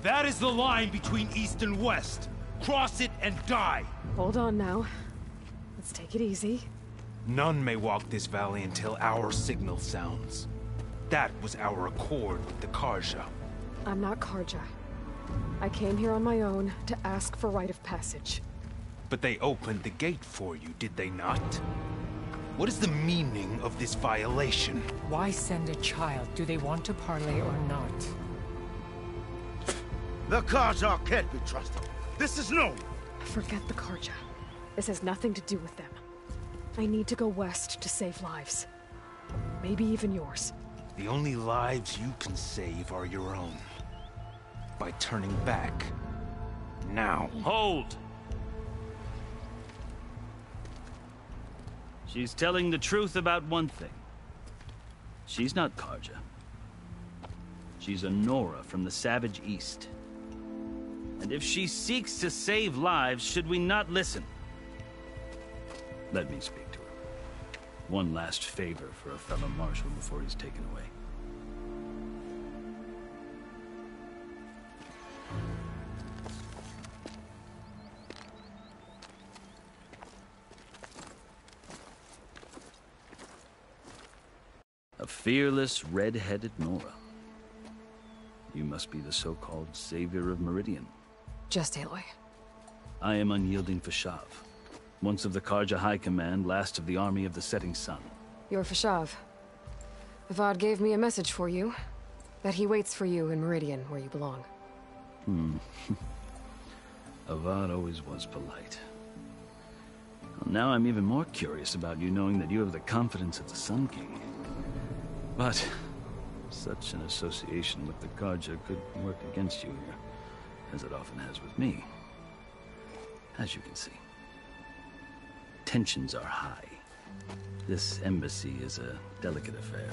That is the line between East and West. Cross it and die. Hold on now. Let's take it easy. None may walk this valley until our signal sounds. That was our accord with the Karja. I'm not Karja. I came here on my own to ask for rite of passage. But they opened the gate for you, did they not? What is the meaning of this violation? Why send a child? Do they want to parley or not? The Karja can't be trusted. This is known. Forget the Karja. This has nothing to do with them. I need to go west to save lives. Maybe even yours. The only lives you can save are your own. By turning back. Now. Hold! She's telling the truth about one thing. She's not Karja. She's a Nora from the Savage East. And if she seeks to save lives, should we not listen? Let me speak to her. One last favor for a fellow marshal before he's taken away. A fearless, red-headed Nora. You must be the so-called savior of Meridian. Just Aloy. I am unyielding Fashav. Once of the Karja High Command, last of the army of the setting sun. You're Fashav. Avad gave me a message for you. That he waits for you in Meridian, where you belong. Avad always was polite. Well, now I'm even more curious about you knowing that you have the confidence of the Sun King. But such an association with the Karja could work against you here, as it often has with me. As you can see. Tensions are high. This embassy is a delicate affair.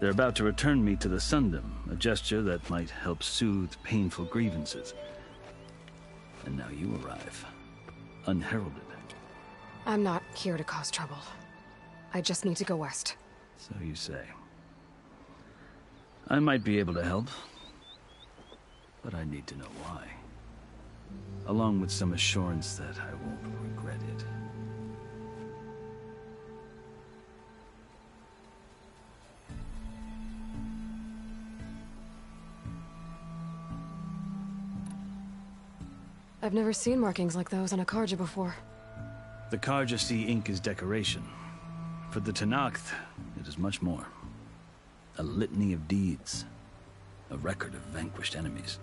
They're about to return me to the Sundom, a gesture that might help soothe painful grievances. And now you arrive, unheralded. I'm not here to cause trouble. I just need to go west. So you say. I might be able to help, but I need to know why. Along with some assurance that I won't regret it. I've never seen markings like those on a Karja before. The Karja see ink as decoration. For the Tenakth, it is much more. A litany of deeds. A record of vanquished enemies.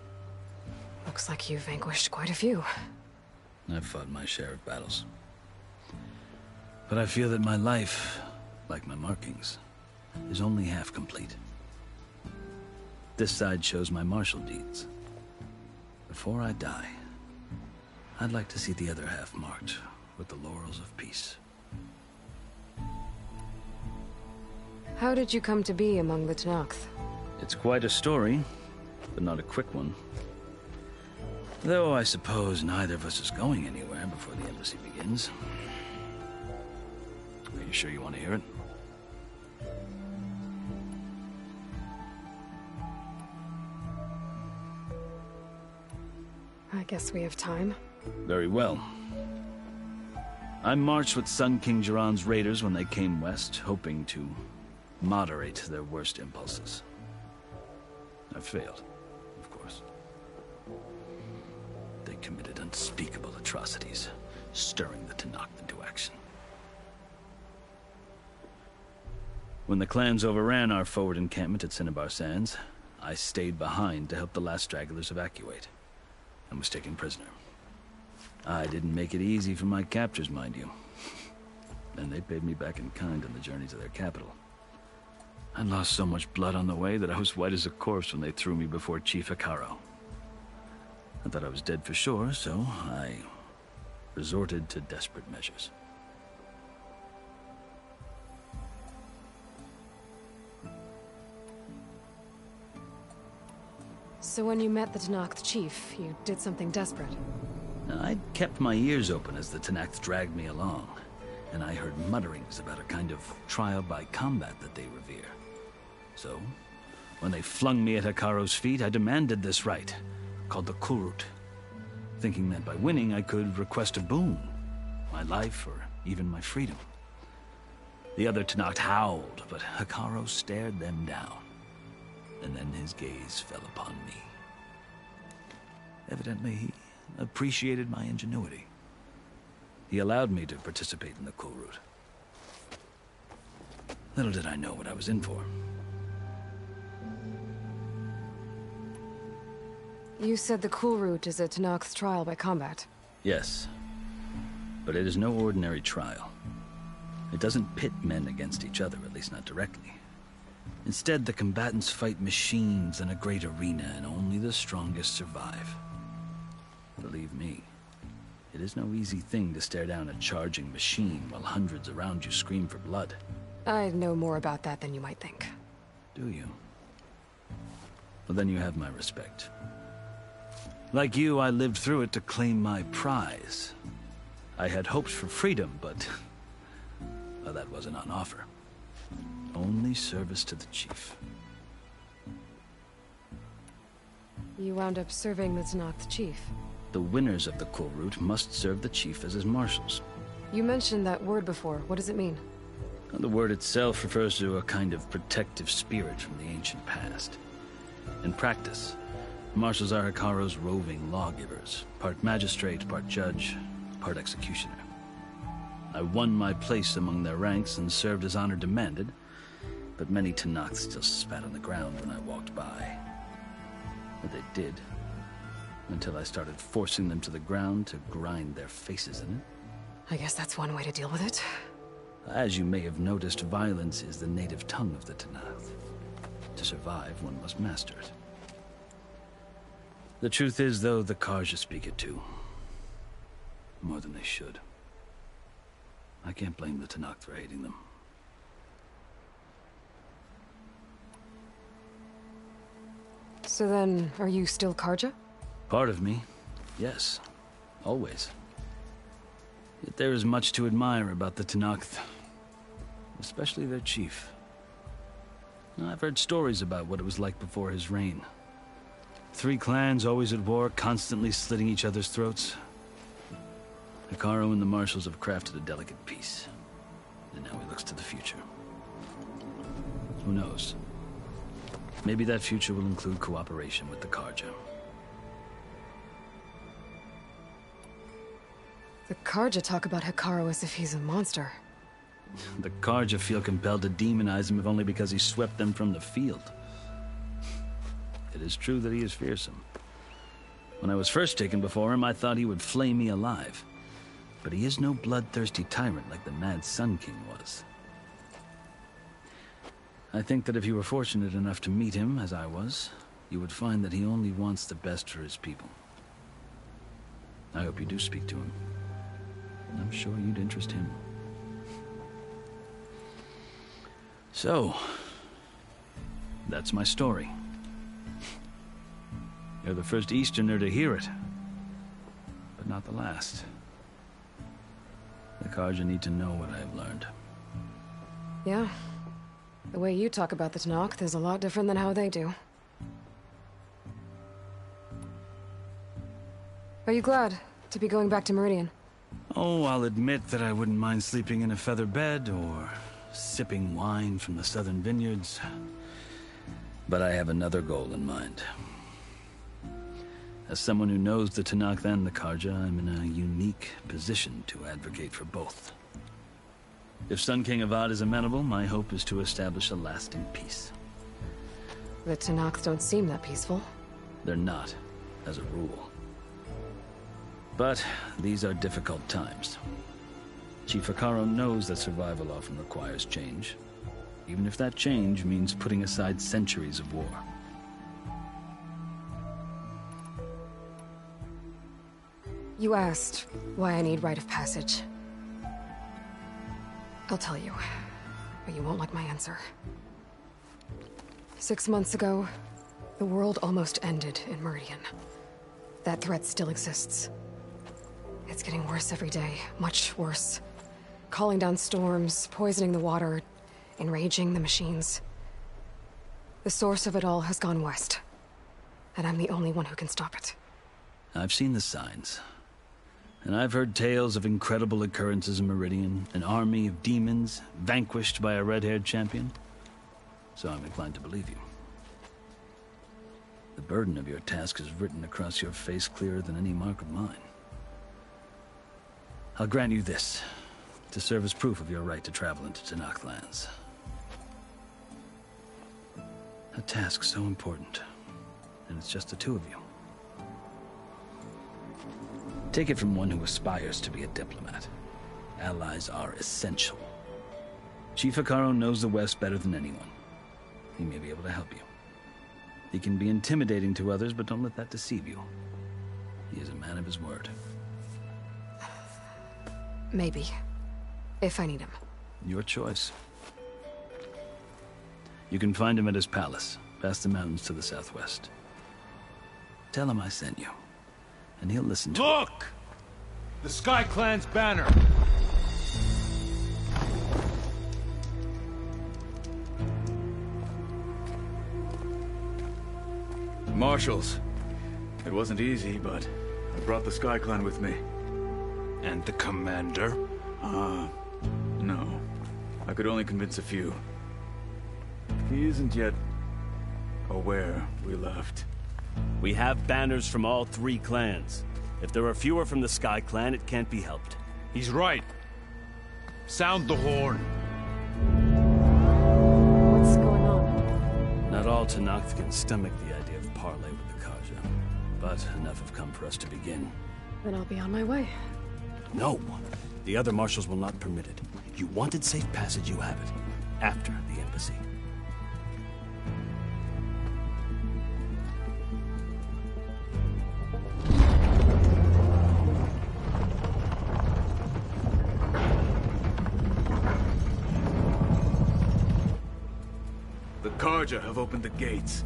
Looks like you've vanquished quite a few. I've fought my share of battles. But I feel that my life, like my markings, is only half complete. This side shows my martial deeds. Before I die, I'd like to see the other half marked with the laurels of peace. How did you come to be among the Tenakth? It's quite a story, but not a quick one. Though I suppose neither of us is going anywhere before the embassy begins. Are you sure you want to hear it? I guess we have time. Very well. I marched with Sun King Jiran's raiders when they came west, hoping to moderate their worst impulses. I failed, of course. They committed unspeakable atrocities, stirring the Tenakth into action. When the clans overran our forward encampment at Cinnabar Sands, I stayed behind to help the last stragglers evacuate, and was taken prisoner. I didn't make it easy for my captors, mind you. And they paid me back in kind on the journey to their capital. I lost so much blood on the way that I was white as a corpse when they threw me before Chief Hikaro. I thought I was dead for sure, so I resorted to desperate measures. So when you met the Tenakth chief, you did something desperate. I'd kept my ears open as the Tenakth dragged me along, and I heard mutterings about a kind of trial by combat that they revere. So, When they flung me at Hikaru's feet, I demanded this right, called the Kurut, thinking that by winning I could request a boon, my life or even my freedom. The other Tenakth howled, but Hikaru stared them down, and then his gaze fell upon me. Evidently, he appreciated my ingenuity. He allowed me to participate in the Kurut. Little did I know what I was in for. You said the Kurut is a Tenakth's trial by combat. Yes, but it is no ordinary trial. It doesn't pit men against each other, at least not directly. Instead, the combatants fight machines in a great arena, and only the strongest survive. Believe me, it is no easy thing to stare down a charging machine while hundreds around you scream for blood. I know more about that than you might think. Do you? Well, then you have my respect. Like you, I lived through it to claim my prize. I had hopes for freedom, but well, that wasn't on offer. Only service to the chief. You wound up serving the Tenakth chief. The winners of the Kurut must serve the chief as his marshals. You mentioned that word before. What does it mean? The word itself refers to a kind of protective spirit from the ancient past. In practice, marshals are Hikaru's roving lawgivers, part magistrate, part judge, part executioner. I won my place among their ranks and served as honor demanded, but many Tenakth still spat on the ground when I walked by. But they did, until I started forcing them to the ground to grind their faces in it. I guess that's one way to deal with it. As you may have noticed, violence is the native tongue of the Tenakth. To survive, one must master it. The truth is, though, the Karja speak it too. More than they should. I can't blame the Tenakth for hating them. So then, are you still Karja? Part of me, yes. Always. Yet there is much to admire about the Tenakth. Especially their chief. I've heard stories about what it was like before his reign. 3 clans always at war, constantly slitting each other's throats. Hikaru and the marshals have crafted a delicate peace. And now he looks to the future. Who knows? Maybe that future will include cooperation with the Karja. The Karja talk about Hikaru as if he's a monster. The Karja feel compelled to demonize him if only because he swept them from the field. It is true that he is fearsome. When I was first taken before him, I thought he would flay me alive. But he is no bloodthirsty tyrant like the Mad Sun King was. I think that if you were fortunate enough to meet him, as I was, you would find that he only wants the best for his people. I hope you do speak to him. I'm sure you'd interest him. So, that's my story. You're the first Easterner to hear it, but not the last. The Karja need to know what I have learned. Yeah. The way you talk about the Tenakth is a lot different than how they do. Are you glad to be going back to Meridian? Oh, I'll admit that I wouldn't mind sleeping in a feather bed or sipping wine from the southern vineyards. But I have another goal in mind. As someone who knows the Tenakth and the Karja, I'm in a unique position to advocate for both. If Sun King Avad is amenable, my hope is to establish a lasting peace. The Tenakth don't seem that peaceful. They're not, as a rule. But these are difficult times. Chief Hikaru knows that survival often requires change, even if that change means putting aside centuries of war. You asked why I need rite of passage. I'll tell you, but you won't like my answer. 6 months ago, the world almost ended in Meridian. That threat still exists. It's getting worse every day, much worse. Calling down storms, poisoning the water, enraging the machines. The The source of it all has gone west. And I'm the only one who can stop it. I've seen the signs. And I've heard tales of incredible occurrences in Meridian, an army of demons vanquished by a red-haired champion. So I'm inclined to believe you. The burden of your task is written across your face clearer than any mark of mine. I'll grant you this, to serve as proof of your right to travel into Tenakth lands. A task so important, and it's just the two of you. Take it from one who aspires to be a diplomat. Allies are essential. Chief Hekarro knows the West better than anyone. He may be able to help you. He can be intimidating to others, but don't let that deceive you. He is a man of his word. Maybe. If I need him. Your choice. You can find him at his palace, past the mountains to the southwest. Tell him I sent you, and he'll listen to Look! The Sky Clan's banner! Marshals. It wasn't easy, but I brought the Sky Clan with me. And the commander? No. I could only convince a few. He isn't yet aware we left. We have banners from all 3 clans. If there are fewer from the Sky Clan, it can't be helped. He's right. Sound the horn. What's going on? Not all Tenakth can stomach the idea of parley with the Karja, but enough have come for us to begin. Then I'll be on my way. No. The other marshals will not permit it. You wanted safe passage, you have it. After the embassy. The Karja have opened the gates.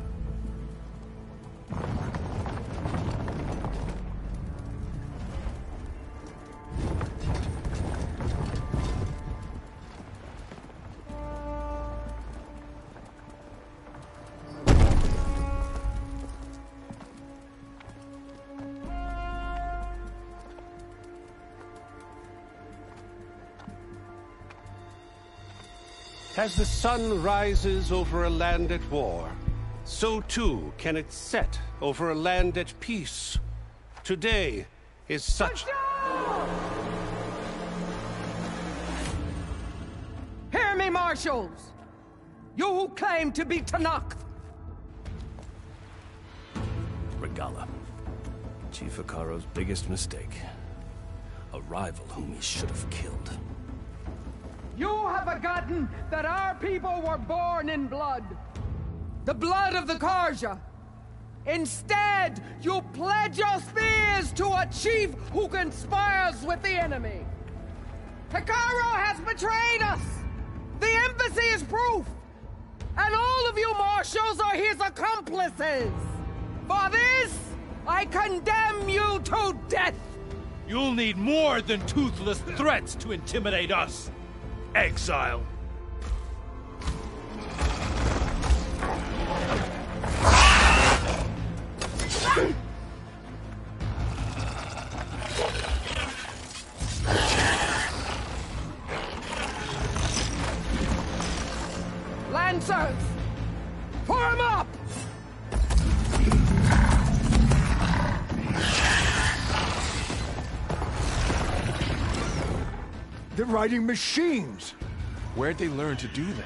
As the sun rises over a land at war, so too can it set over a land at peace. Today is such... Hear me, marshals! You who claim to be Tenakth! Regala. Chief Hekarro's biggest mistake. A rival whom he should have killed. You have forgotten that our people were born in blood. The blood of the Karja. Instead, you pledge your spears to a chief who conspires with the enemy. Hekarro has betrayed us. The embassy is proof. And all of you marshals are his accomplices. For this, I condemn you to death. You'll need more than toothless threats to intimidate us. Exile. Lancers! Form up! They're riding machines! Where'd they learn to do that?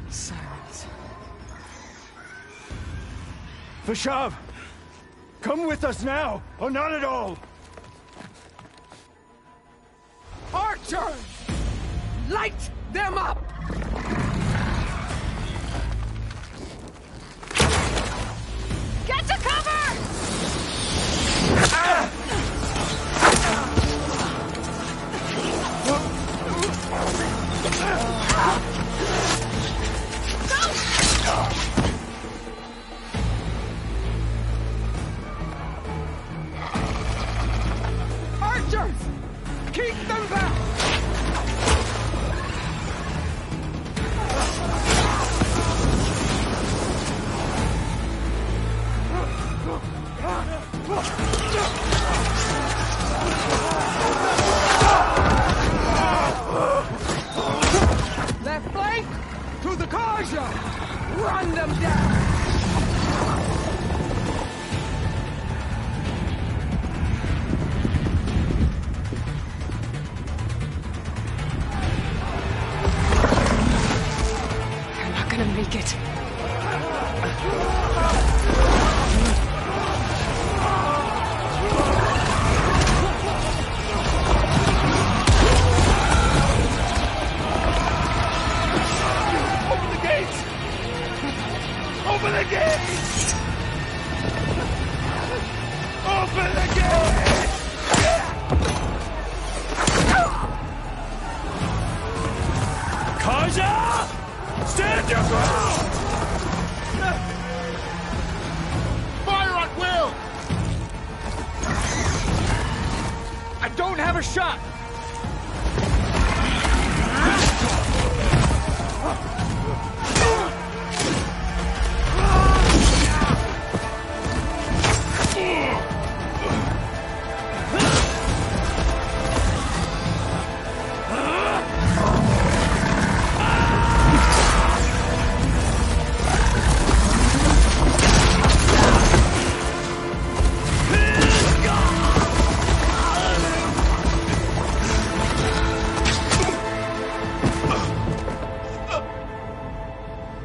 Sirens. Vashav! Come with us now, or not at all! Archers! Light them up! Get to cover! Archers! Keep them back! Open the gate! Open the gate! Kaja! Stand your ground! Fire at will! I don't have a shot!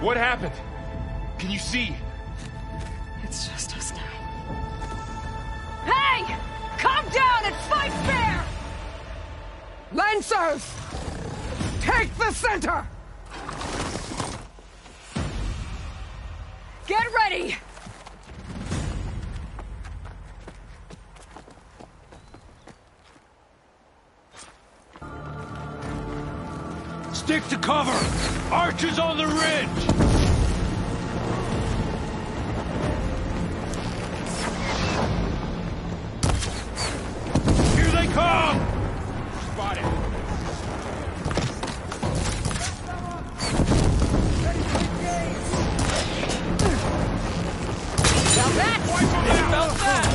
What happened? Can you see? It's just us now. Hey! Calm down and fight fair! Lancers! Take the center! Get ready! Stick to cover! Archers on the ridge! Here they come! Spotted. Now that! Felt that!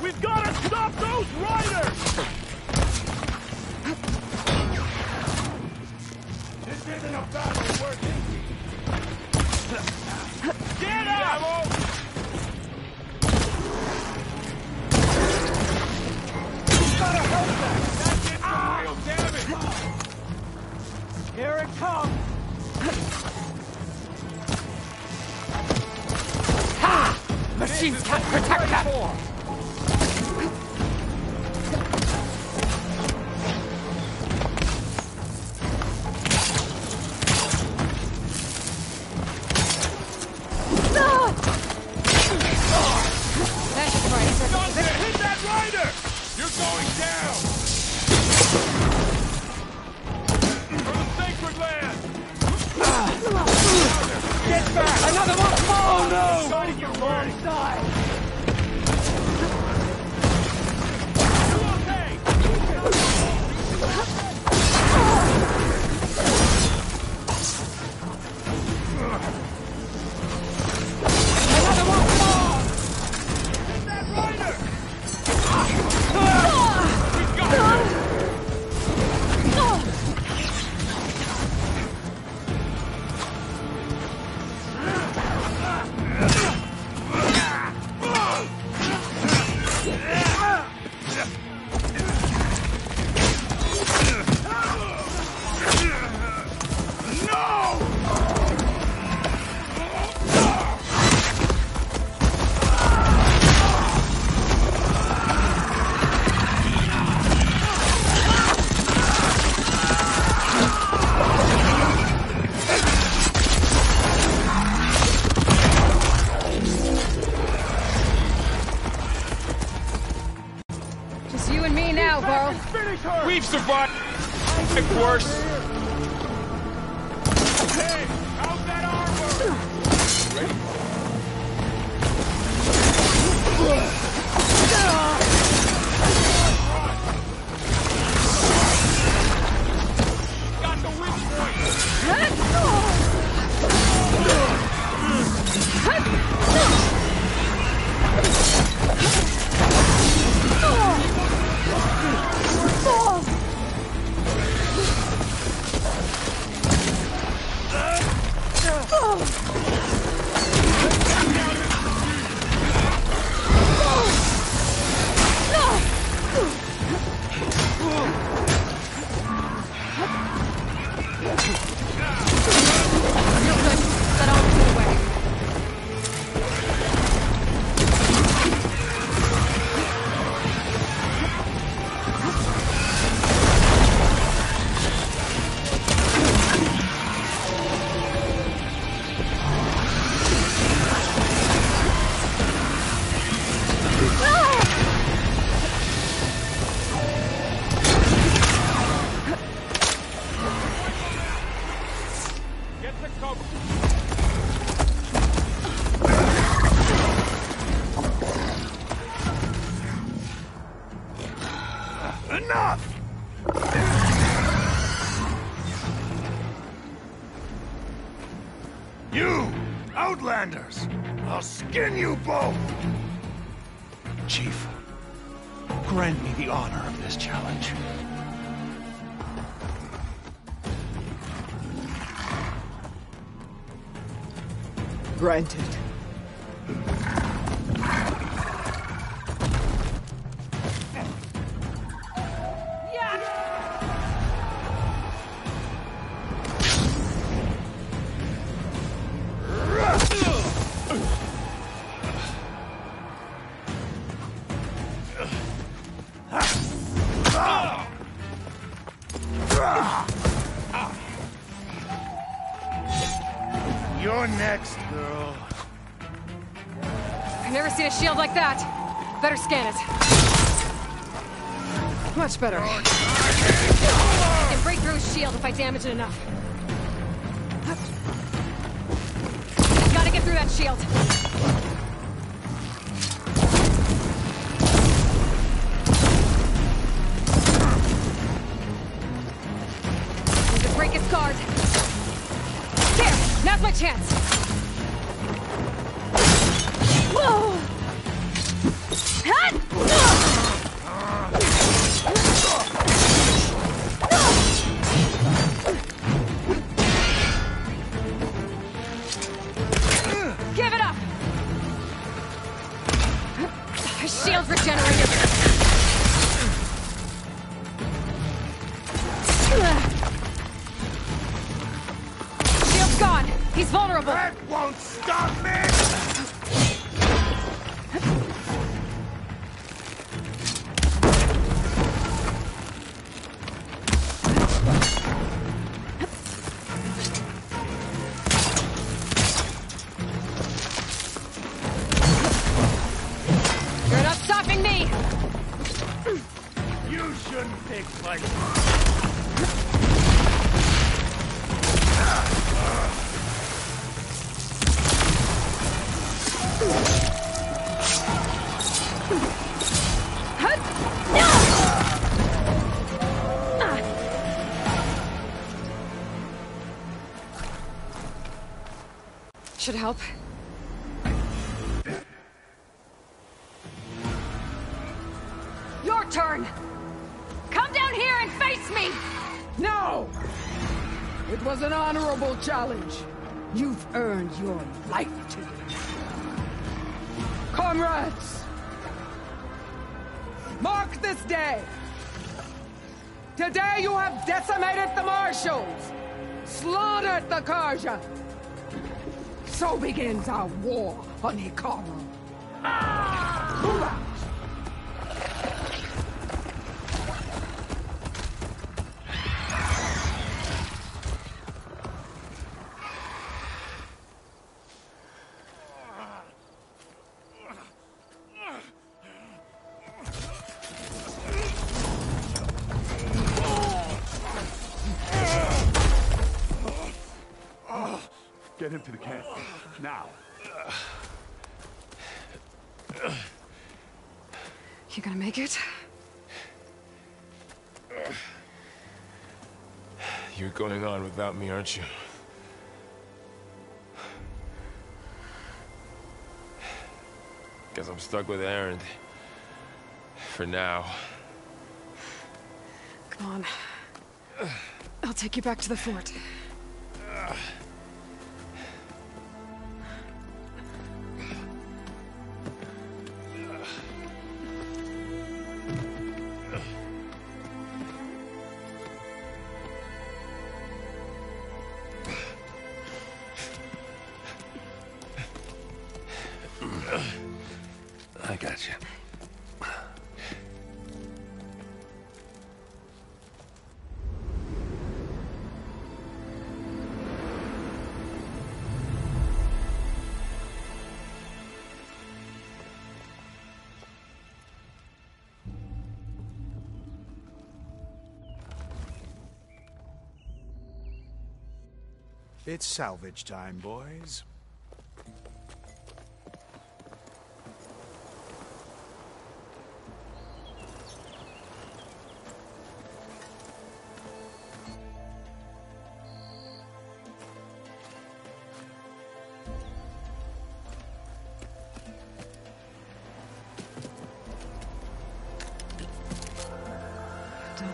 We've got to stop those riders! This isn't a battle worth it. Get up! You've got to help them! That did some real damage! Here it comes! Ha! Machines can't protect them! Hit that rider! You're going down! For the sacred land! Get back! Another one! Oh no! Fighting your wrong side! You okay? Another one! Hit that rider! We've got it! Just you and me now, Burl. We've survived! Worse! Hey! How's that armor? Ready? Got the weak Outlanders! I'll skin you both! Chief, grant me the honor of this challenge. Granted. You're next, girl. I've never seen a shield like that. Better scan it. Much better. I can break through his shield if I damage it enough. Gotta get through that shield. Need to break its guard. There! Now's my chance! Whoa! Give it up! His shield's regenerated. Shield's gone. He's vulnerable. That won't stop me! You're not stopping me! You shouldn't take fight. Should help. Your turn! Come down here and face me! No! It was an honorable challenge. You've earned your life today. Comrades! Mark this day! Today you have decimated the marshals! Slaughtered the Karja! So begins our war on Hikaru. Move out! Get him to the camp. Now. You gonna make it? You're going on without me, aren't you? Guess I'm stuck with Aaron. For now. Come on. I'll take you back to the fort. I got you. It's salvage time, boys.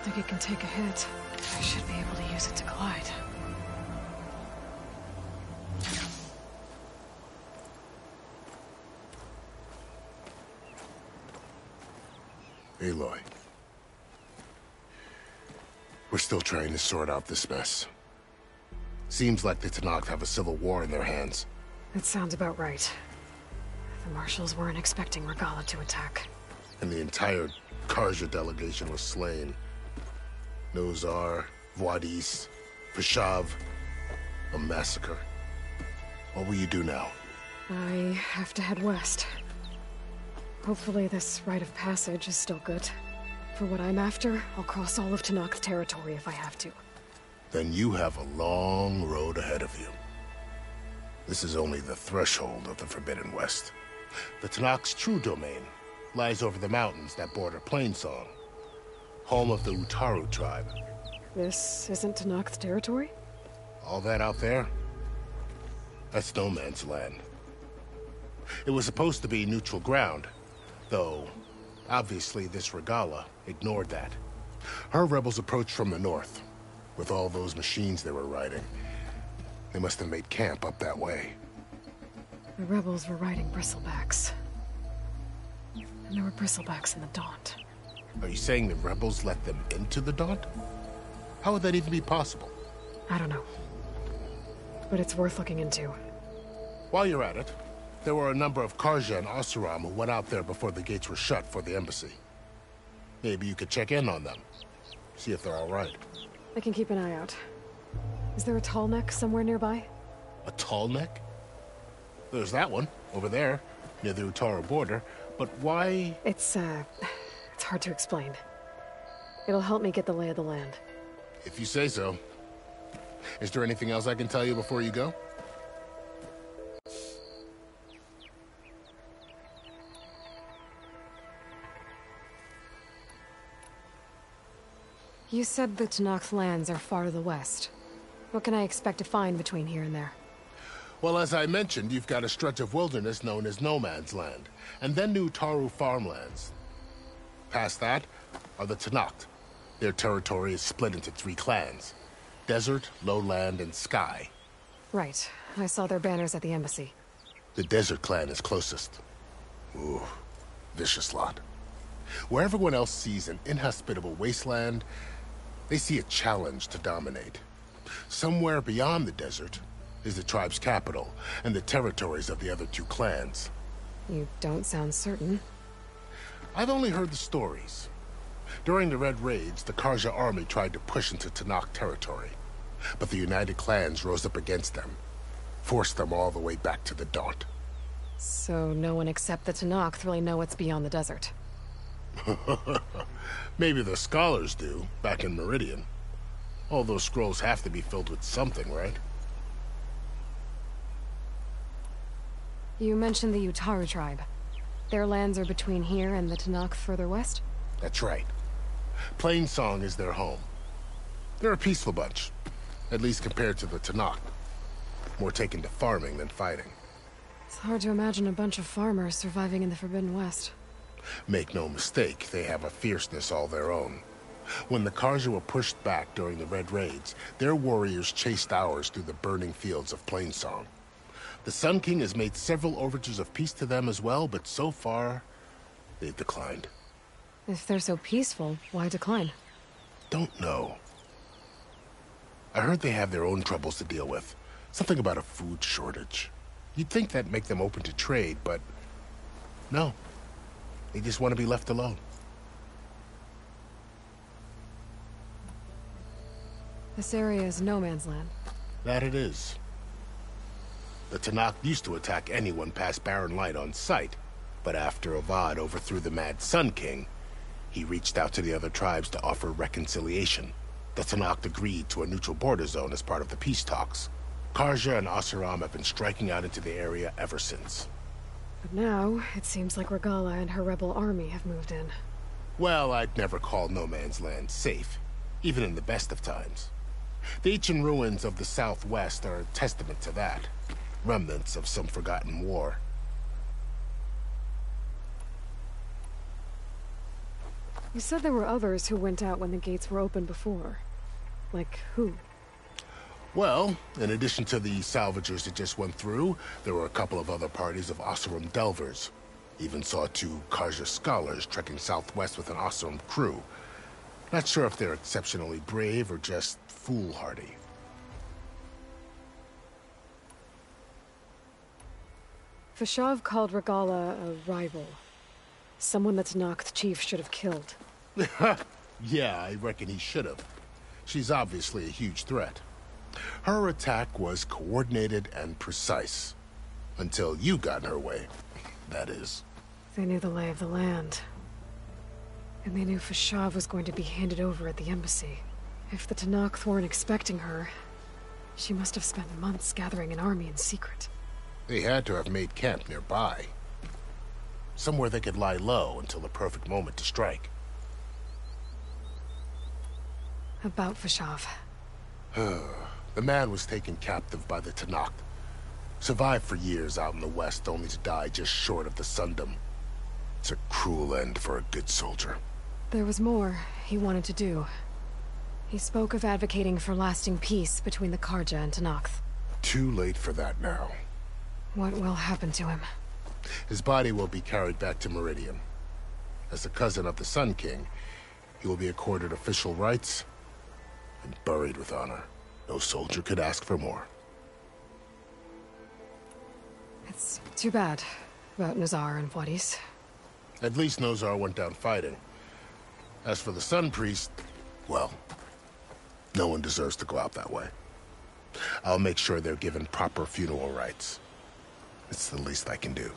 don't think it can take a hit. I should be able to use it to glide. Aloy. We're still trying to sort out this mess. Seems like the Tenakth have a civil war in their hands. That sounds about right. The Marshals weren't expecting Regalla to attack. And the entire Karja delegation was slain. Nozar, Wadis, Peshav. A massacre. What will you do now? I have to head west. Hopefully this rite of passage is still good. For what I'm after, I'll cross all of Tenakth territory if I have to. Then you have a long road ahead of you. This is only the threshold of the Forbidden West. The Tenakth's true domain lies over the mountains that border Plainsong, home of the Utaru tribe. This isn't Tenakth territory? All that out there? That's no man's land. It was supposed to be neutral ground, though obviously this Regalla ignored that. Her rebels approached from the north, with all those machines they were riding. They must have made camp up that way. The rebels were riding bristlebacks. And there were bristlebacks in the Daunt. Are you saying the rebels let them into the Daunt? How would that even be possible? I don't know. But it's worth looking into. While you're at it, there were a number of Karja and Oseram who went out there before the gates were shut for the embassy. Maybe you could check in on them. See if they're all right. I can keep an eye out. Is there a tall neck somewhere nearby? A tall neck? There's that one, over there, near the Utaru border. But why? It's hard to explain. It'll help me get the lay of the land. If you say so. Is there anything else I can tell you before you go? You said the Tenakth lands are far to the west. What can I expect to find between here and there? Well, as I mentioned, you've got a stretch of wilderness known as No Man's Land, and then the Utaru farmlands. Past that are the Tenakth. Their territory is split into 3 clans: Desert, Lowland, and Sky. Right. I saw their banners at the embassy. The Desert clan is closest. Ooh, vicious lot. Where everyone else sees an inhospitable wasteland, they see a challenge to dominate. Somewhere beyond the desert is the tribe's capital and the territories of the other 2 clans. You don't sound certain. I've only heard the stories. During the Red Raids, the Karja army tried to push into Tenakth territory, but the United Clans rose up against them, forced them all the way back to the Daunt. So no one except the Tenakth really know what's beyond the desert. Maybe the scholars do, back in Meridian. All those scrolls have to be filled with something, right? You mentioned the Utaru tribe. Their lands are between here and the Tenakth further west? That's right. Plainsong is their home. They're a peaceful bunch, at least compared to the Tenakth. More taken to farming than fighting. It's hard to imagine a bunch of farmers surviving in the Forbidden West. Make no mistake, they have a fierceness all their own. When the Karja were pushed back during the Red Raids, their warriors chased ours through the burning fields of Plainsong. The Sun King has made several overtures of peace to them as well, but so far, they've declined. If they're so peaceful, why decline? Don't know. I heard they have their own troubles to deal with. Something about a food shortage. You'd think that'd make them open to trade, but no. They just want to be left alone. This area is no man's land. That it is. The Tenakth used to attack anyone past Barren Light on sight, but after Avad overthrew the Mad Sun King, he reached out to the other tribes to offer reconciliation. The Tenakth agreed to a neutral border zone as part of the peace talks. Karja and Oseram have been striking out into the area ever since. But now, it seems like Regalla and her rebel army have moved in. Well, I'd never call No Man's Land safe, even in the best of times. The ancient ruins of the Southwest are a testament to that. Remnants of some forgotten war. You said there were others who went out when the gates were open before. Like who? Well, in addition to the salvagers that just went through, there were a couple of other parties of Oseram delvers. Even saw 2 Karja scholars trekking southwest with an Oseram crew. Not sure if they're exceptionally brave or just foolhardy. Fashav called Regala a rival. Someone that Tenakth chief should have killed. Yeah, I reckon he should have. She's obviously a huge threat. Her attack was coordinated and precise. Until you got in her way, that is. They knew the lay of the land. And they knew Fashav was going to be handed over at the embassy. If the Tenakth weren't expecting her, she must have spent months gathering an army in secret. They had to have made camp nearby. Somewhere they could lie low until the perfect moment to strike. About Fashav. The man was taken captive by the Tenakth. Survived for years out in the west, only to die just short of the Sundom. It's a cruel end for a good soldier. There was more he wanted to do. He spoke of advocating for lasting peace between the Karja and Tenakth. Too late for that now. What will happen to him? His body will be carried back to Meridian. As the cousin of the Sun King, he will be accorded official rights and buried with honor. No soldier could ask for more. It's too bad about Nazar and Wadis. At least Nozar went down fighting. As for the Sun Priest, well, no one deserves to go out that way. I'll make sure they're given proper funeral rites. It's the least I can do.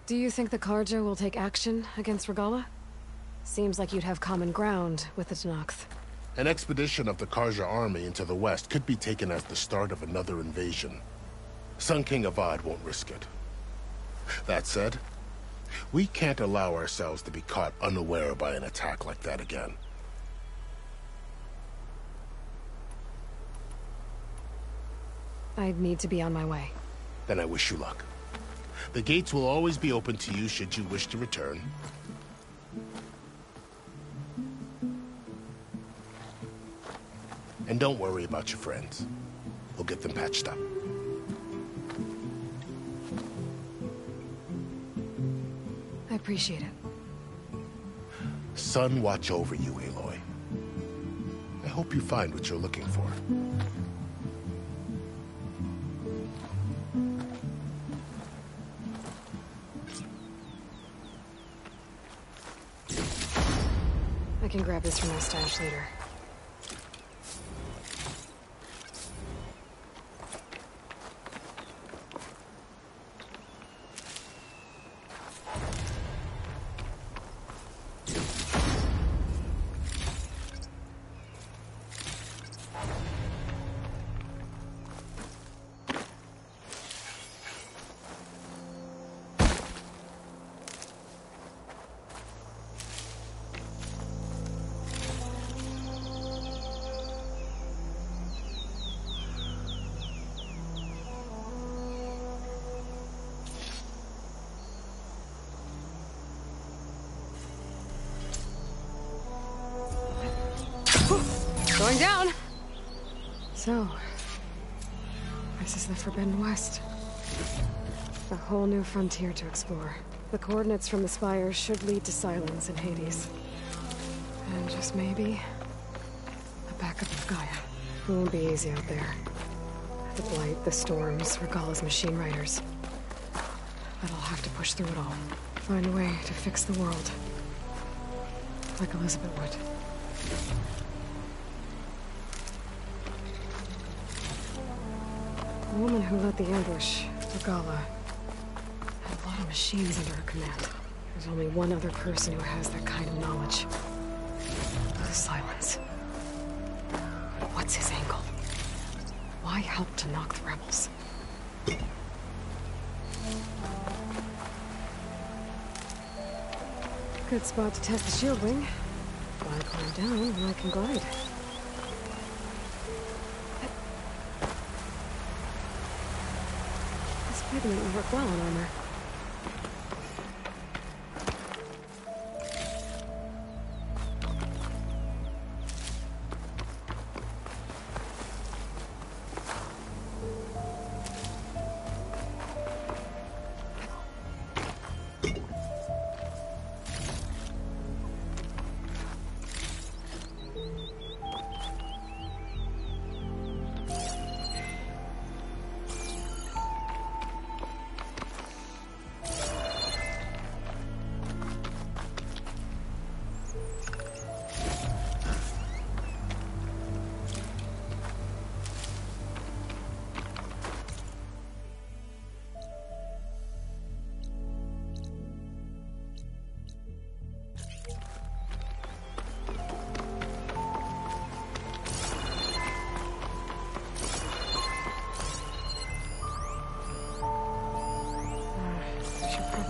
Do you think the Karja will take action against Regala? Seems like you'd have common ground with the Tenakth. An expedition of the Karja army into the west could be taken as the start of another invasion. Sun King Avad won't risk it. That said, we can't allow ourselves to be caught unaware by an attack like that again. I'd need to be on my way. Then I wish you luck. The gates will always be open to you should you wish to return. And don't worry about your friends. We'll get them patched up. I appreciate it. Sun watch over you, Aloy. I hope you find what you're looking for. I can grab this from my stash later. Going down! So, this is the Forbidden West. A whole new frontier to explore. The coordinates from the spire should lead to Silence and Hades. And just maybe, a backup of Gaia. It won't be easy out there. The blight, the storms, Regala's machine riders. But I'll have to push through it all. Find a way to fix the world. Like Elizabeth would. The woman who led the ambush, Regala, had a lot of machines under her command. There's only one other person who has that kind of knowledge. The Silence. What's his angle? Why help to knock the rebels? Good spot to test the shield wing. Why climb down when I can glide? This pigment will work well on armor.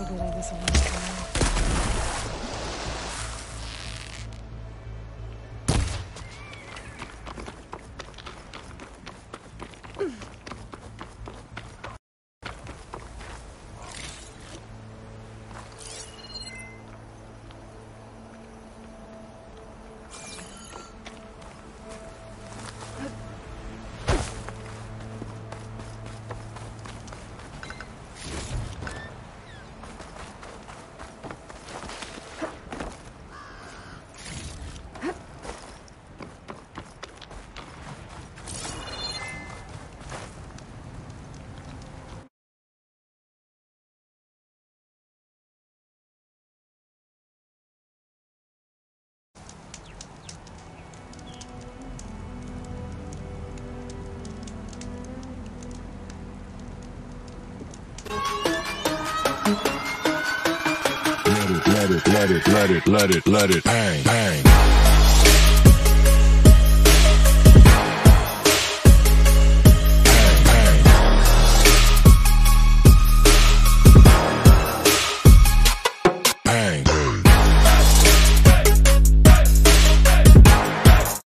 probably leave this alone for now. Let it bang, bang.